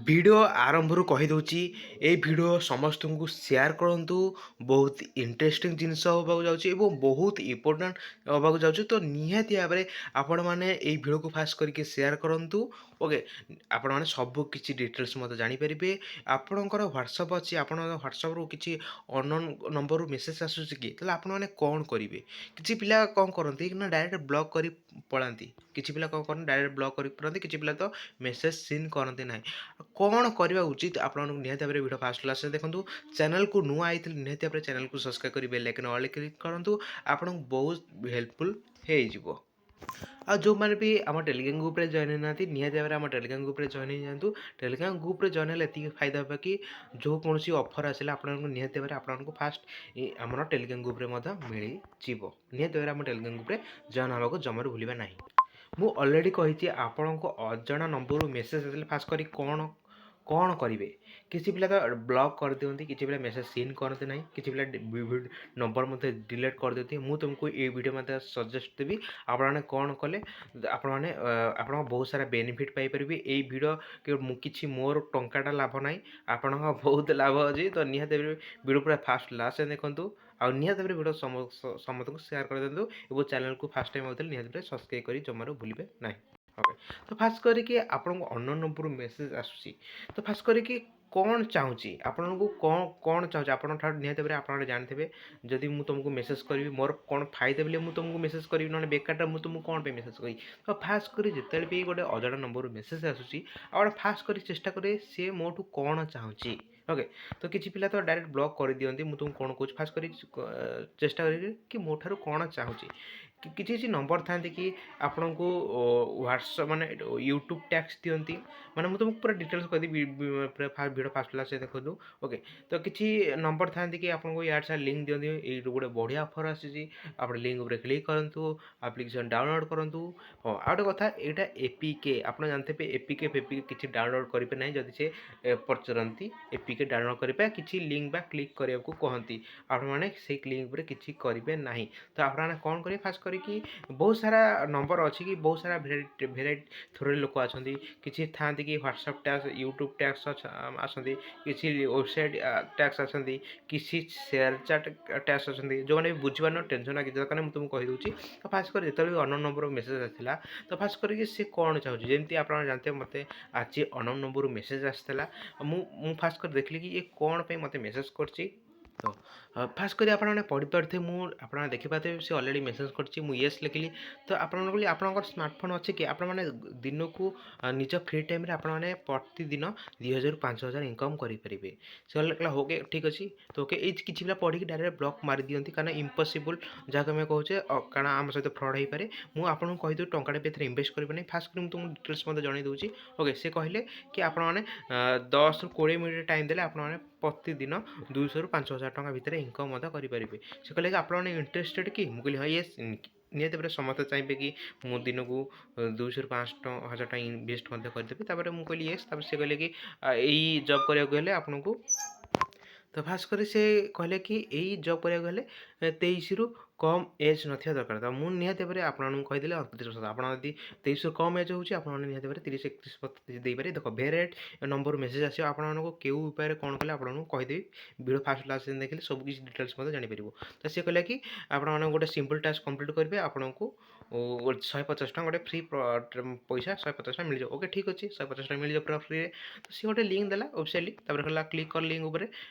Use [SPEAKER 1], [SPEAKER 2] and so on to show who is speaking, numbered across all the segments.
[SPEAKER 1] ভিডিଓ ଆରମ୍ଭରୁ କହିଦେଉଛି ଏଇ ଭିଡ଼ିଓ ସମସ୍ତଙ୍କୁ ସେୟାର କରନ୍ତୁ। ବହୁତ ଇଣ୍ଟରେଷ୍ଟିଂ ଜିନିଷ ହେବାକୁ ଯାଉଛି ଏବଂ ବହୁତ ଇମ୍ପୋର୍ଟାଣ୍ଟ ହେବାକୁ ଯାଉଛି। ତ ନିହାତି ଭାବରେ ଆପଣମାନେ ଏଇ ଭିଡ଼ିଓକୁ ଫାଷ୍ଟ କରିକି ସେୟାର କରନ୍ତୁ। ଓକେ, ଆପଣମାନେ ସବୁ କିଛି ଡିଟେଲ୍ସ ମଧ୍ୟ ଜାଣିପାରିବେ। ଆପଣଙ୍କର ହ୍ୱାଟ୍ସଅପ୍ ଅଛି, ଆପଣଙ୍କ ହ୍ୱାଟ୍ସଅପ୍ରୁ କିଛି ଅନନୋନ୍ ନମ୍ବରରୁ ମେସେଜ୍ ଆସୁଛି କି, ତାହେଲେ ଆପଣମାନେ କ'ଣ କରିବେ? କିଛି ପିଲା କ'ଣ କରନ୍ତି ନା ଡାଇରେକ୍ଟ ବ୍ଲକ୍ କରି ପଳାନ୍ତି। କିଛି ପିଲା କ'ଣ କରନ୍ତି ଡାଇରେକ୍ଟ ବ୍ଲକ୍ କରି ପଳାନ୍ତି। କିଛି ପିଲା ତ ମେସେଜ୍ ସିନ୍ କରନ୍ତି ନାହିଁ। କ'ଣ କରିବା ଉଚିତ ଆପଣଙ୍କୁ ନିହାତି ଭାବରେ ଭିଡ଼ିଓ ଫାଷ୍ଟ କ୍ଲାସ୍ରେ ଦେଖନ୍ତୁ। ଚ୍ୟାନେଲକୁ ନୂଆ ଆଇଥିଲେ ନିହାତି ଭାବରେ ଚ୍ୟାନେଲକୁ ସବସ୍କ୍ରାଇବ୍ କରି ବେଲ୍ ଆଇକନ୍ ଅଲ୍ କ୍ଲିକ୍ କରନ୍ତୁ। ଆପଣଙ୍କୁ ବହୁତ ହେଲ୍ପଫୁଲ୍ ହେଇଯିବ। ଆଉ ଯେଉଁମାନେ ବି ଆମ ଟେଲିଗ୍ରାମ ଗ୍ରୁପ୍ରେ ଜଏନ୍ ହେଇନାହାନ୍ତି ନିହାତି ଭାବରେ ଆମ ଟେଲିଗ୍ରାମ ଗ୍ରୁପ୍ରେ ଜଏନ୍ ହେଇଯାଆନ୍ତୁ। ଟେଲିଗ୍ରାମ ଗ୍ରୁପ୍ରେ ଜଏନ୍ ହେଲେ ଏତିକି ଫାଇଦା ହେବ କି ଯେଉଁ କୌଣସି ଅଫର୍ ଆସିଲେ ଆପଣଙ୍କୁ ନିହାତି ଭାବରେ ଆପଣଙ୍କୁ ଫାଷ୍ଟ ଆମର ଟେଲିଗ୍ରାମ ଗ୍ରୁପ୍ରେ ମଧ୍ୟ ମିଳିଯିବ। ନିହାତି ଭାବରେ ଆମ ଟେଲିଗ୍ରାମ ଗ୍ରୁପ୍ରେ ଜଏନ୍ ହେବାକୁ ଜମାରୁ ଭୁଲିବା ନାହିଁ। ମୁଁ ଅଲରେଡ଼ି କହିଛି ଆପଣଙ୍କୁ ଅଜଣା ନମ୍ବରରୁ ମେସେଜ୍ ଆସିଲେ ଫାଷ୍ଟ କରି କ'ଣ କରିବେ? କିଛି ପିଲା ତ ବ୍ଲକ୍ କରିଦିଅନ୍ତି, କିଛି ପିଲା ମେସେଜ୍ ସିନ୍ କରନ୍ତି ନାହିଁ, କିଛି ପିଲା ନମ୍ବର ମଧ୍ୟ ଡିଲିଟ୍ କରିଦିଅନ୍ତି। ମୁଁ ତୁମକୁ ଏଇ ଭିଡ଼ିଓ ମଧ୍ୟ ସଜେଷ୍ଟ ଦେବି ଆପଣମାନେ କ'ଣ କଲେ ଆପଣମାନେ ଆପଣଙ୍କ ବହୁତ ସାରା ବେନିଫିଟ୍ ପାଇପାରିବେ। ଏଇ ଭିଡ଼ିଓ କିଛି ମୋର ଟଙ୍କାଟା ଲାଭ ନାହିଁ, ଆପଣଙ୍କ ବହୁତ ଲାଭ ଅଛି। ତ ନିହାତି ଭାବରେ ଭିଡ଼ିଓ ପୁରା ଫାଷ୍ଟ ଲାଷ୍ଟ ଦେଖନ୍ତୁ। ଆଉ ନିହାତି ଭାବରେ ଭିଡ଼ିଓ ସମସ୍ତଙ୍କୁ ସେୟାର କରିଦିଅନ୍ତୁ ଏବଂ ଚ୍ୟାନେଲକୁ ଫାଷ୍ଟ ଟାଇମ୍ ହେଉଥିଲେ ନିହାତି ଭାବରେ ସବସ୍କ୍ରାଇବ୍ କରି ଜମାରୁ ଭୁଲିବେ ନାହିଁ। ଓକେ, ତ ଫାଷ୍ଟ କରିକି ଆପଣଙ୍କୁ ଅନନୋନ୍ ନମ୍ବରରୁ ମେସେଜ୍ ଆସୁଛି। ତ ଫାଷ୍ଟ କରିକି କ'ଣ ଚାହୁଁଛି ଆପଣଙ୍କୁ କ'ଣ ଚାହୁଁଛି ଆପଣଙ୍କ ଠାରୁ ନିହାତି ଭାବରେ ଆପଣ ଜାଣିଥିବେ। ଯଦି ମୁଁ ତୁମକୁ ମେସେଜ୍ କରିବି ମୋର କ'ଣ ଫାଇଦା ବୋଲି ମୁଁ ତୁମକୁ ମେସେଜ୍ କରିବି, ନହେଲେ ବେକାରଟା ମୁଁ ତୁମକୁ କ'ଣ ପାଇଁ ମେସେଜ୍ କରିବି? ତ ଫାଷ୍ଟ କରି ଯେତେବେଳେ ବି ଗୋଟେ ଅଜଣା ନମ୍ବରରୁ ମେସେଜ୍ ଆସୁଛି ଆପଣ ଫାଷ୍ଟ କରି ଚେଷ୍ଟା କରିବେ ସିଏ ମୋଠୁ କ'ଣ ଚାହୁଁଛି। ଓକେ, ତ କିଛି ପିଲା ତ ଡାଇରେକ୍ଟ ବ୍ଲକ୍ କରିଦିଅନ୍ତି। ମୁଁ ତୁମକୁ କ'ଣ କହୁଛି ଫାଷ୍ଟ କରି ଚେଷ୍ଟା କରିବେ କି ମୋ ଠାରୁ କ'ଣ ଚାହୁଁଛି। କିଛି କିଛି ନମ୍ବର ଥାନ୍ତି କି ଆପଣଙ୍କୁ ହ୍ୱାଟ୍ସଆପ୍ ମାନେ ୟୁଟ୍ୟୁବ୍ ଟ୍ୟାକ୍ସ ଦିଅନ୍ତି। ମାନେ ମୁଁ ତୁମକୁ ପୁରା ଡିଟେଲ୍ସ କହିଦେବି ଭିଡ଼ିଓ ଫାଷ୍ଟ କ୍ଲାସ୍ରେ ଦେଖନ୍ତୁ। ଓକେ, ତ କିଛି ନମ୍ବର ଥାନ୍ତି କି ଆପଣଙ୍କୁ ୟାଡ଼ ସାର୍ ଲିଙ୍କ୍ ଦିଅନ୍ତି। ଏଇଠୁ ଗୋଟେ ବଢ଼ିଆ ଅଫର୍ ଆସିଛି, ଆପଣ ଲିଙ୍କ୍ ଉପରେ କ୍ଲିକ୍ କରନ୍ତୁ, ଆପ୍ଲିକେସନ୍ ଡାଉନଲୋଡ଼୍ କରନ୍ତୁ। ହଁ, ଆଉ ଗୋଟେ କଥା, ଏଇଟା ଏପିକେ ଆପଣ ଜାଣିଥିବେ ଏପିକେ ଫେପିକେ କିଛି ଡାଉନଲୋଡ଼୍ କରିବେ ନାହିଁ। ଯଦି ସେ ପଚାରନ୍ତି ଏପିକେ ଡାଉନଲୋଡ଼୍ କରିବା କିଛି ଲିଙ୍କ୍ ବା କ୍ଲିକ୍ କରିବାକୁ କହନ୍ତି, ଆପଣମାନେ ସେଇ ଲିଙ୍କ୍ ଉପରେ କିଛି କରିବେ ନାହିଁ। ତ ଆପଣମାନେ କ'ଣ କରିବେ ଫାଷ୍ଟ କରିକି ବହୁତ ସାରା ନମ୍ବର ଅଛି କି ବହୁତ ସାରା ଭେରାଇଟି ଥ୍ରୋରେ ଲୋକ ଅଛନ୍ତି। କିଛି ଥାଆନ୍ତି କି ହ୍ୱାଟ୍ସଆପ୍ ଟ୍ୟାକ୍ସ ୟୁଟ୍ୟୁବ୍ ଟ୍ୟାକ୍ସ ଆସନ୍ତି, କିଛି ୱେବସାଇଟ୍ ଟ୍ୟାକ୍ସ ଆସନ୍ତି, କିଛି ସେୟାର ଚାଟ୍ ଟ୍ୟାକ୍ସ ଅଛନ୍ତି। ଯେଉଁମାନେ ବି ବୁଝିପାରୁନ ଟେନସନ୍ କିଛି ଦରକାର ନାହିଁ, ମୁଁ ତୁମକୁ କହିଦେଉଛି। ତ ଫାଷ୍ଟ କରି ଯେତେବେଳେ ଅନନୋନ୍ ନମ୍ବରରୁ ମେସେଜ୍ ଆସିଥିଲା ତ ଫାଷ୍ଟ କରିକି ସେ କ'ଣ ଚାହୁଁଛି, ଯେମିତି ଆପଣ ଜାଣିଥିବେ ମୋତେ ଆଜି ଅନନୋନ୍ ନମ୍ବରରୁ ମେସେଜ୍ ଆସିଥିଲା। ମୁଁ ଫାଷ୍ଟ କରି ଦେଖିଲି କି ଏ କ'ଣ ପାଇଁ ମୋତେ ମେସେଜ୍ କରିଛି। ତ ଫାଷ୍ଟ କରି ଆପଣମାନେ ପଢ଼ିପାରୁଥିବେ, ଆପଣମାନେ ଦେଖିପାରୁଥିବେ ସେ ଅଲରେଡ଼ି ମେସେଜ୍ କରିଛି। ମୁଁ ୟେସ୍ ଲେଖିଲି। ତ ଆପଣମାନେ ଆପଣଙ୍କର ସ୍ମାର୍ଟଫୋନ୍ ଅଛି କି ଆପଣମାନେ ଦିନକୁ ନିଜ ଫ୍ରି ଟାଇମ୍ରେ ଆପଣମାନେ ପ୍ରତିଦିନ 2000ରୁ 5000 ଇନକମ୍ କରିପାରିବେ। ସେ କହିଲା ଓକେ ଠିକ୍ ଅଛି। ତ ଓକେ, ଏଇ କିଛି ପିଲା ପଢ଼ିକି ଡାଇରେକ୍ଟ ବ୍ଲକ୍ ମାରିଦିଅନ୍ତି କାରଣ ଇମ୍ପସିବୁଲ୍ ଯାହାକୁ ଆମେ କହୁଛେ, କାରଣ ଆମ ସହିତ ଫ୍ରଡ଼୍ ହେଇପାରେ। ମୁଁ ଆପଣଙ୍କୁ କହିଦେଉଛି ଟଙ୍କାଟେ ବି ଏଥିରେ ଇନଭେଷ୍ଟ କରିବେ ନାହିଁ। ଫାଷ୍ଟ କରି ମୁଁ ତୁମକୁ ଡିଟେଲ୍ସ ମଧ୍ୟ ଜଣାଇ ଦେଉଛି। ଓକେ, ସେ କହିଲେ କି ଆପଣମାନେ 10ରୁ 20 ମିନିଟ୍ ଟାଇମ୍ ଦେଲେ ଆପଣମାନେ ପ୍ରତିଦିନ 200ରୁ 5000 ଟଙ୍କା ଭିତରେ ଇନକମ୍ ମଧ୍ୟ କରିପାରିବେ। ସେ କହିଲେ କି ଆପଣମାନେ ଇଣ୍ଟରେଷ୍ଟେଡ୍ କି? ମୁଁ କହିଲି ହଁ ୟେସ୍। ନିହାତି ଭାବରେ ସମସ୍ତେ ଚାହିଁବେ କି ମୁଁ ଦିନକୁ 200ରୁ 5000 ଟଙ୍କା ଇନଭେଷ୍ଟ ମଧ୍ୟ କରିଦେବି। ତାପରେ ମୁଁ କହିଲି ୟେସ୍। ତାପରେ ସେ କହିଲେ କି ଏଇ ଜବ୍ କରିବାକୁ ହେଲେ ଆପଣଙ୍କୁ ତ ଫାଷ୍ଟ କରି ସେ କହିଲେ କି ଏଇ ଜବ୍ କରିବାକୁ ହେଲେ 23ରୁ କମ୍ ଏଜ୍ ନଥିବା ଦରକାର। ତ ମୁଁ ନିହାତି ଭାବରେ ଆପଣଙ୍କୁ କହିଦେଲି 29 ବର୍ଷ। ଆପଣ ଯଦି 23ରୁ କମ୍ ଏଜ୍ ହେଉଛି ଆପଣମାନେ ନିହାତି ଭାବରେ 30 31 ଦେଇପାରିବେ। ଦେଖ ଭେରାଇଟି ନମ୍ବରରୁ ମେସେଜ୍ ଆସିବ, ଆପଣମାନଙ୍କୁ କେଉଁ ଉପାୟରେ କ'ଣ କଲେ ଆପଣଙ୍କୁ କହିଦେବି। ଭିଡ଼ିଓ ଫାଷ୍ଟ କ୍ଲାସ୍ ଦେଖିଲେ ସବୁ କିଛି ଡିଟେଲ୍ସ ମଧ୍ୟ ଜାଣିପାରିବ। ତ ସେ କହିଲା କି ଆପଣମାନେ ଗୋଟେ ସିମ୍ପଲ୍ ଟାସ୍କ କମ୍ପ୍ଲିଟ୍ କରିବେ, ଆପଣଙ୍କୁ 150 ଟଙ୍କା ଗୋଟେ ଫ୍ରି ପଇସା 150 ଟଙ୍କା ମିଳିଯିବ। ଓକେ ଠିକ୍ ଅଛି, 150 ଟଙ୍କା ମିଳିଯିବ ପୁରା ଫ୍ରିରେ। ତ ସିଏ ଗୋଟେ ଲିଙ୍କ୍ ଦେଲା ୱେବସାଇଟ୍ ଲିଙ୍କ୍। ତାପରେ କହିଲା କ୍ଲିକ୍ କର ଲିଙ୍କ୍ ଉପରେ,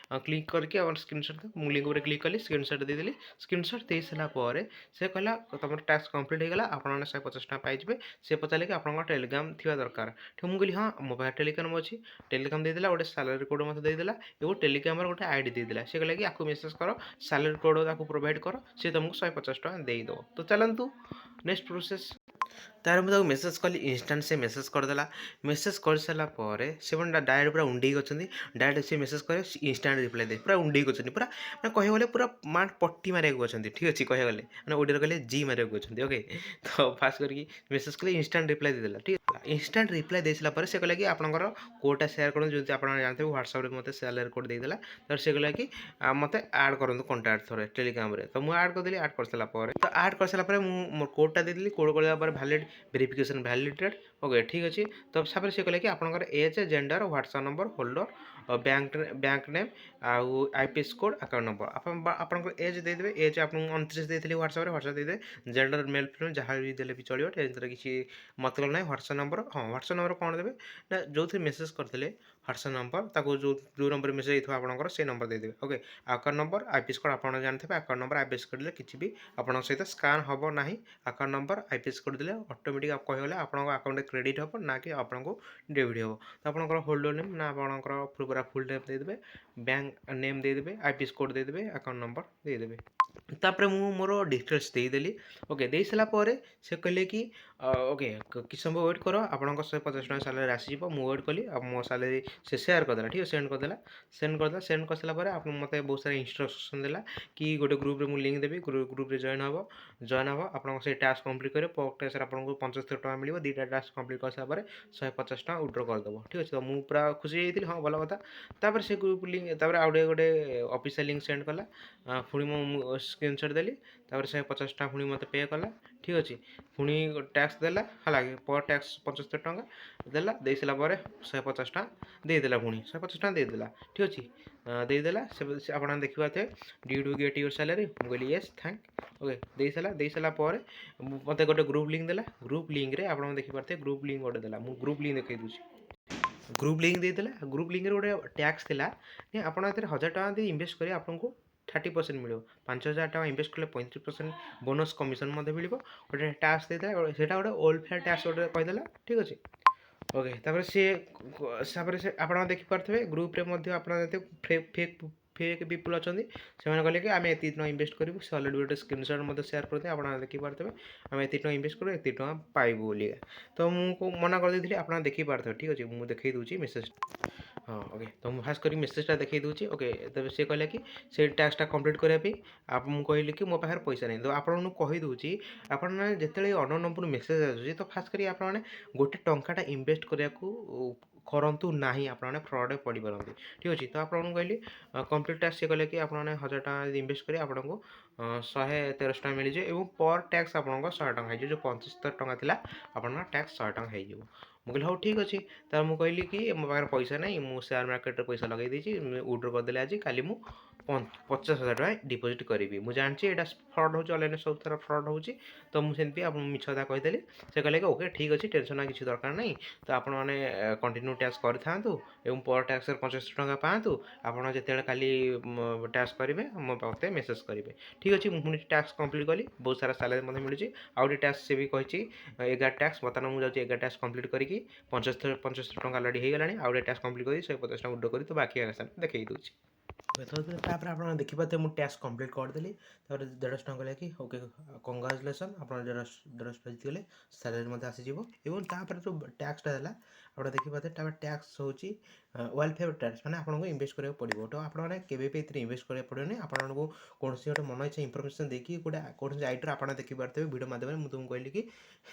[SPEAKER 1] କ୍ଲିକ୍ କରିକି ଆପଣ ସ୍କ୍ରିନଶଟ୍ ମୁଁ ଲିଙ୍କ୍ ଉପରେ କ୍ଲିକ୍ କଲି, ସ୍କ୍ରିନଶଟ୍ ଦେଇଦେଲି। ସ୍କ୍ରିନଶଟ୍ ଦେଇସାରିଲା ପରେ ସେ କହିଲା ତୁମର ଟାସ୍କ କମ୍ପ୍ଲିଟ୍ ହେଇଗଲା, ଆପଣମାନେ 150 ଟଙ୍କା ପାଇଯିବେ। ସେ ପଚାରିଲେ କି ଆପଣଙ୍କ ଟେଲିଗ୍ରାମ ଥିବା ଦରକାର। ଠିକ୍ ମୁଁ କହିଲି ହଁ ମୋ ପାଖରେ ଟେଲିଗ୍ରାମ ଅଛି। ଟେଲିଗ୍ରାମ ଦେଇଦେଲା, ଗୋଟେ ସାଲାରୀ କୋଡ଼୍ ମୋତେ ଦେଇଦେଲା ଏବଂ ଟେଲିଗ୍ରାମର ଗୋଟେ ଆଇଡ଼ି ଦେଇଦେଲା। ସେ କହିଲା କି ଆକୁ ମେସେଜ୍ କର, ସାଲାରୀ କୋଡ଼୍ ତାକୁ ପ୍ରୋଭାଇଡ଼ କର, ସେ ତୁମକୁ 150 ଟଙ୍କା ଦେଇଦେବ। ତ ଚାଲନ୍ତୁ ନେକ୍ସଟ ପ୍ରୋସେସ୍। ତାପରେ ମୁଁ ତାକୁ ମେସେଜ୍ କଲି, ଇନଷ୍ଟାଣ୍ଟ ସେ ମେସେଜ୍ କରିଦେଲା। ମେସେଜ୍ କରିସାରିଲା ପରେ ସେ ଡାଇରେକ୍ଟ ପୁରା ଉଣ୍ଡେଇକି ଅଛନ୍ତି। ଡାଇରେକ୍ଟ ସେ ମେସେଜ୍ କରେ ଇନଷ୍ଟାଣ୍ଟ ରିପ୍ଲାଏ ଦେଇ ପୁରା ଉଣ୍ଡେଇକି ଅଛନ୍ତି। ପୁରା ମାନେ କହିବାକୁ ଗଲେ ପୁରା ପଟି ମାରିବାକୁ ଅଛନ୍ତି। ଠିକ୍ ଅଛି, କହିବାକୁ ଗଲେ ମାନେ ଓଡ଼ିଆରେ କହିଲେ ଜି ମାରିବାକୁ ଅଛନ୍ତି। ଓକେ, ତ ଫାଷ୍ଟ କରିକି ମେସେଜ୍ କଲେ ଇନଷ୍ଟାଣ୍ଟ ରିପ୍ଲାଏ ଦେଇଦେଲା। ଠିକ୍ ଇନଷ୍ଟାଣ୍ଟ ରିପ୍ଲାଏ ଦେଇସାରିଲା ପରେ ସେ କହିଲା କି ଆପଣଙ୍କର କୋଡ଼୍ଟା ସେୟାର କରନ୍ତୁ। ଯଦି ଆପଣ ଜାଣିଥିବେ ହ୍ୱାଟ୍ସଆପ୍ରେ ମୋତେ ସାଲାରୀ କୋଡ଼୍ ଦେଇଦେଲା। ତାପରେ ସେ କହିଲା କି ମୋତେ ଆଡ଼୍ କରନ୍ତୁ କଣ୍ଟାକ୍ଟ ଥରେ ଟେଲିଗ୍ରାମରେ। ତ ମୁଁ ଆଡ଼୍ କରିଦେଲି। ଆଡ଼୍ କରିସାରିଲା ପରେ ମୁଁ ମୋର କୋଡ଼୍ଟା ଦେଇଦେଲି। କୋଡ଼୍ କରିବା ପରେ ଭ୍ୟାଲିଡ୍ ଭେରିଫିକେସନ୍ ଭ୍ୟାଲିଡେଟ୍। ओके ठीक अच्छे तो सापर सी कहले कि आपंकर age gender WhatsApp number holder bank name आउ आईपीएस कोड अकाउंट नंबर आपंकर एज देदेवे एज आप 29 देते व्हाट्सएप देदेवे जेंडर मेल फिमेल जहाँ भी देले भी चलो किसी मतलब ना व्हाट्सएप नंबर हाँ व्हाट्सएप नंबर कौन देवे ना जो थे मेसेज करते व्हाट्सएप नंबर ताको जो नंबर मेसेज आपंकर से नंबर देदेवे okay account number IPS code आप जानते अकाउंट नंबर आईपीएस कोड किसी भी आप सहित स्कान हम ना अकाउंट नंबर आईपीएस कोड देले ऑटोमेटिक कहगले आप अकाउंट क्रेडिट हम ना कि आपको डेबिट हम तो आपंकर होल्डर नेम ना आपंकर पूरा फुल नेम देदेवे बैंक नेम देदेवे आईपीएस कोड देदेवे अकाउंट नंबर देदेवे तापर मु मोर डिटेल्स देदेली ओके दे सारा से कहले कि ओके किस समय वेट कर आपंक 150 टका सालारी आसीज मुझे वेट कली मो सालारी से सेयार करदेला ठीक है सेंड करदेला सेंड कर सारापर आप मत बहुत सारा इंस्ट्रक्शन देला कि गोटे ग्रुप मुझे लिंक देवी ग्रुप जॉइन हम आप टास्क कंप्लीट करेंगे पर टास्क आपको 75 टका मिले दुटा टास्क कंप्लीट कर सारापर 150 टका विड्रॉ करदेव ठीक अच्छे तो मुझे पूरा खुशी होती हाँ भल कथा तापर से ग्रुप लिंक तापर आउ गोटे ऑफिशियल लिंक सेंड कला पुणी मो स्क्रीनशॉट देली तापर 150 टका पुणी मत पे कला ठीक अच्छे पुणी टैक्स देला है पर टैक्स 75 टका देला दे सारापर 150 टका देदेला पुणी 150 टका देदेला ठीक अच्छे देदेला से आप देखा थे due to get your salary मुझे येस थैंक ओके दे सारापर मत गोटे ग्रुप लिंक देला ग्रुप लिंक रे आप देखिपारे ग्रुप लिंक गोटे देला मुझे ग्रुप लिंक देखई दूसरी ग्रुप लिंक देदेला ग्रुप लिंक गोटे टैक्स थिला आप 1000 टका इनभेस्ट करेंगे आपको 30% मिले 5000 टका इनभेस्ट कले 35% बोनस कमिशन मिले गोटे टैक्स देदेला से गोटे वेलफेयर टैक्स गोटे कहीदेला ठीक अच्छे ओके तापर से आप देखिपारे ग्रुप्रे आप फेक फेक पीपुल अच्छा से कहले कि आम एति टका इनभेस्ट करूँ से अलरेडी गोटे स्क्रीनशॉट मत सेयार करते आप देखिपारे आम एति टका इनभेस्ट करूँ एति टका पाइबू बोली तो मुझे मना कर देती आप देखिपारे ठीक अच्छे मुझे देखई दूसरी मेसेज हाँ ओके तो मुझे फास्ट करी मेसेजटा देखई दूसरी ओके तब से कहले कि से टास्कटा कंप्लीट करने आप मुझे कहली कि मो पाखे पैसा नहीं तो आपको कहीदे आप जिते अन नंबर मेसेज आसूँ तो फास्ट करी आप गोटे टंकाटा इनभेस्ट करने करतु ना आपने फ्रड पड़ पारती ठीक अच्छे तो आपको कहली कंप्लीट टास्क से कहले कि आप 1000 टका इनभेस्ट करेंगे आपको 113 टका मिल जाए और पर टैक्स आपको 100 टका हो जो 75 टका था आप टैक्स 100 टका हो मुझे हाँ ठीक अच्छे तो मुझे कहली कि मो पाखे पैसा नहीं मुझे सेयार मार्केट पैसा लगे विड्रॉ करदे आज काली 50,000 टका डिपोजिट करी मुझे जानची यहाँ फ्रड हो ऑनलाइन सब थर फ्रड हो तो मुझे मिछ कथा कहीदेली से कहले कि ओके ठीक अच्छे टेंशन ना किसी दरकार नहीं तो आप कंटिन्यू टैक्स करूँ पर टैक्स 75 टका पातु आपड़ जिते काली टैक्स करेंगे मत मेसेज करेंगे ठीक अच्छे मुझे टैक्स कंप्लीट कली बहुत सारा सैलरी मतलब मिलूँ आउ गोटे टैक्स से भी कही 11 टैक्स बर्तमान मुझे 11 टैक्स कंप्लीट करके 75 टका अलरेडी हो गलानी आउ गोटे टैक्स कंप्लीट कर 150 टका विड्रॉ करी तो बाकी देखई दूसरी तापर आप देखिपारे मुझे टैक्स कंप्लीट करदेली 150 टका कहले कि ओके कंग्राचुलेसन आप 150 टका जीतगले सैलरी मत आसीज और तापर जो टैक्सटा है आप देखिपारे टैक्स हूँ वेलफेयर टैक्स मैंने आपको इनभेस्ट करा पड़ो तो आपने केवे इनभेस्ट करा पड़ोनी आपको कौन गोटे मन इच्छा इनफर्मेशन देखिए गोटे कौन आईटर आप देखिपारे भिडियो माध्यम मुझे तुमको कहली कि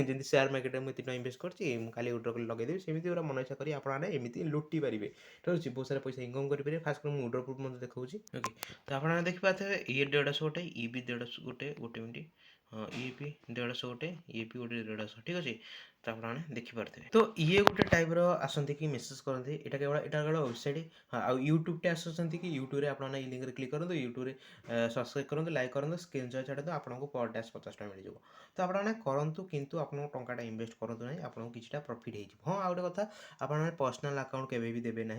[SPEAKER 1] जमी सेयार मार्केट में इतना इनभेस्ट करती काली विड्रॉ कर लगेदेवी सेमती पूरा मन इच्छा करी आपने एमती लुटि पारे ठीक अच्छे बहुत सारा पैसा इनकम करेंगे फास्ट कर विड्रॉ प्रूफ मत देखा ओके तो आप देखिपारे ये 150 गोटे ये भी 150 गोटे गोटे मिनट हाँ ये भी 150 गोटे ये भी गोटे 150 ठीक अच्छे तो आप देखिपारे तो ये गोटे टाइप आसती कि मेसेज करते यहाँ केवल वेबसाइट हाँ आ यूट्यूबटे आसती कि यूट्यूब आप लिंक क्लिक करूँ यूट्यूब सब्सक्राइब करूँ लाइक करूँ स्क्रीनशॉट छाड़ू आपको पर टैक्स 50 टका मिल जाए तो आपने करूँ किंतु आप टंकाटा इनभेस्ट करूँ ना आपको किसी प्रॉफिट हो हाँ आ गए कथा आप पर्सनाल अकाउंट केवे भी देवे ना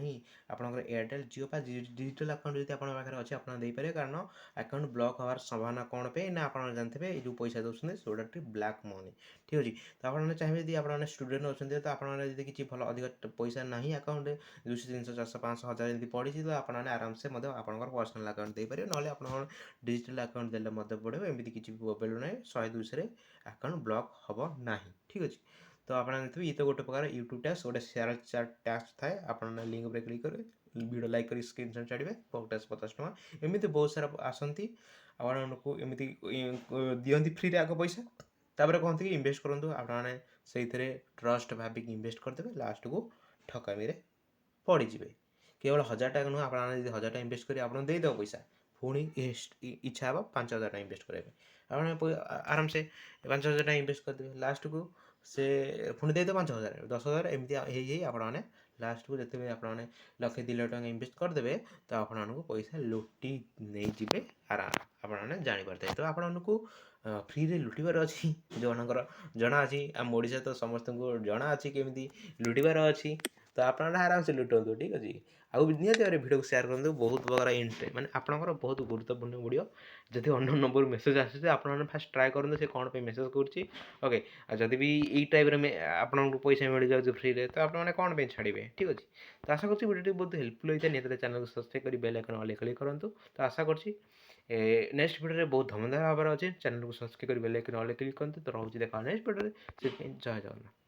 [SPEAKER 1] आपंकर एयरटेल जियो पा डिजिटल अकाउंट जो आप अच्छे आप देपारे कारण अकाउंट ब्लॉक हमार संभावना कौन पे ना आप जानते हैं जो पैसा दूसरे जोटा ब्लैक मनी ठीक अच्छे तो आपने चाहिए यदि आप स्टूडेंट अच्छे तो आपने किसी भल अधिक पैसा ना अकाउंट 200 300 400 500 1000 यदि पड़ी तो आपने आराम से आप पर्सनाल अकाउंट देपारे ना आप डिजिटल अकाउंट देने पड़ो एमती किसी प्रोब्लेम ना 100 200 अकाउंट ब्लॉक हम ना ठीक अच्छे तो आप जानते ये तो गोटे प्रकार यूट्यूब टैक्स गोटे शेयर चार्ट टैक्स थाए आप लिंक पर क्लिक करेंगे वीडियो लाइक कर स्क्रीनशॉट छाड़े टैक्स 50 टका एमती बहुत सारा आसती आपको एमती दिखती फ्री आग पैसा तापर कहते कि इनभेस्ट करूँ आपने से ट्रस्ट भाविक इनभेस्ट करदे लास्ट को ठकामी पड़े केवल 1000 टका नुह आप 1000 टका इनभेस्ट कर देदेव पैसा पुणी इच्छा हे 5000 टका इनभेस्ट करेंगे आप आराम से 5000 टका इनभेस्ट करदे लास्ट को ସେ ପୁଣି ଦେଇଦେବେ 5,000 10,000 ଏମିତି ହେଇ ହେଇ ଆପଣମାନେ ଲାଷ୍ଟକୁ ଯେତେବେଳେ ଆପଣମାନେ 1,00,000 2,00,000 ଇନଭେଷ୍ଟ କରିଦେବେ ତ ଆପଣମାନଙ୍କୁ ପଇସା ଲୁଟି ନେଇଯିବେ ଆପଣମାନେ ଜାଣିପାରିଥିବେ। ତ ଆପଣମାନଙ୍କୁ ଫ୍ରିରେ ଲୁଟିବାର ଅଛି ଯେଉଁମାନଙ୍କର ଜଣା ଅଛି, ଆମ ଓଡ଼ିଶା ତ ସମସ୍ତଙ୍କୁ ଜଣା ଅଛି କେମିତି ଲୁଟିବାର ଅଛି, ତ ଆପଣମାନେ ଆରାମସେ ଲୁଟନ୍ତୁ, ଠିକ୍ ଅଛି। ଆଉ ନିହାତି ଭାବରେ ଭିଡ଼ିଓକୁ ସେୟାର କରନ୍ତୁ, ବହୁତ ପ୍ରକାର ମାନେ ଆପଣଙ୍କର ବହୁତ ଗୁରୁତ୍ୱପୂର୍ଣ୍ଣ ଭିଡ଼ିଓ। ଯଦି ଅନ୍ୟ ନମ୍ବରରୁ ମେସେଜ୍ ଆସୁଛି ଆପଣମାନେ ଫାଷ୍ଟ ଟ୍ରାଏ କରନ୍ତୁ ସେ କ'ଣ ପାଇଁ ମେସେଜ୍ କରୁଛି, ଓକେ। ଆଉ ଯଦି ବି ଏଇ ଟାଇପ୍ର ଆପଣଙ୍କୁ ପଇସା ମିଳିଯାଉଛି ଫ୍ରିରେ ତ ଆପଣମାନେ କ'ଣ ପାଇଁ ଛାଡ଼ିବେ, ଠିକ୍ ଅଛି। ତ ଆଶା କରୁଛି ଭିଡ଼ିଓଟି ବହୁତ ହେଲ୍ପଫୁଲ୍ ହୋଇଥାଏ। ନିହାତି ଚ୍ୟାନେଲକୁ ସବସ୍କ୍ରାଇବ୍ କରି ବେଲ୍ ଆଇକନ୍ ଅଲ୍ କ୍ଲିକ୍ କରନ୍ତୁ। ତ ଆଶା କରୁଛି ନେକ୍ସଟ ଭିଡ଼ିଓରେ ବହୁତ ଧନ୍ୟବାଦ ହେବାର ଅଛି। ଚ୍ୟାନେଲକୁ ସବସ୍କ୍ରାଇବ୍ କରି ବେଲ୍ ଆଇକନ୍ ଅଲ୍ କ୍ଲିକ୍ କରନ୍ତୁ। ତ ରହୁଛି ଦେଖା ନେକ୍ସଟ ଭିଡ଼ିଓରେ, ସେଥିପାଇଁ ଜୟ ଜଗନ୍ନାଥ।